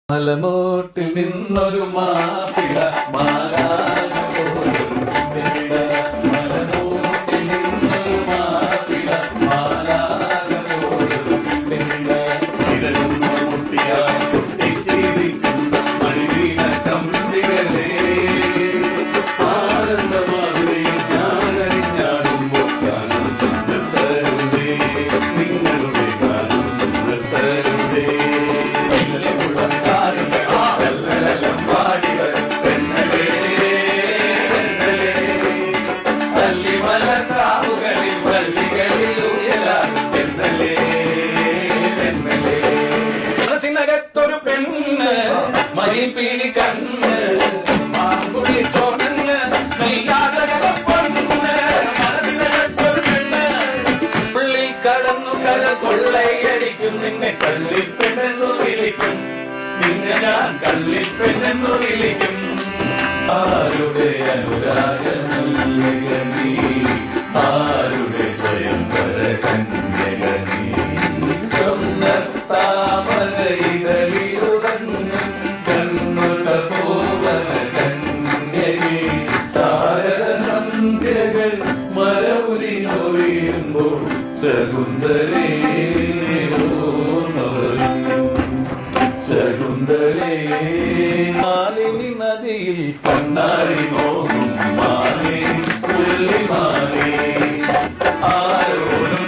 മലമൂട്ടിൽ നിന്നൊരു മാപ്പിള മലമൂട്ടിൽ നിന്നൊരു മാപ്പിള ഇരളുന്ന മുട്ടിയാൽ പൊട്ടിച്ചിരിക്കുന്ന മണിവീണ കമ്പികളെ ആനന്ദമാകുകയും ഞാനറിഞ്ഞാടുമ്പോൾ ഗാനം നിർത്തരുതേ നിങ്ങളുടെ ഗാനം നിർത്തരുതേ മനസ്സിനകത്തൊരു പെണ്ണ് മയിൽപ്പീലി കണ്ണ് മാങ്കുടി ചോടന്ന് പൊണ്ണ് മനസ്സിനകത്തൊരു പെണ്ണ് പുള്ളിൽ കടന്നു കല കൊള്ളയടിക്കും നിന്നെ കള്ളിപ്പെണ്ണെന്നു വിളിക്കും നിന്നെ ഞാൻ കള്ളിപ്പെണ്ണെന്നു വിളിക്കും ആരുടെ അനുരാഗനീ ആരുടെ സ്വയംവര കന്യകനീ താമരയിതളിയുറങ്ങും കണ്ണുക പോവന കന്യകേ താരക സന്ധ്യകൾ മരവുരിനൊറിയുമ്പോൾ ശകുന്തളേ ശകുന്തളേ മാലിനി നദിയിൽ കണ്ണാടി നോക്കും മാനേ പുള്ളിമാനേ ആരോടും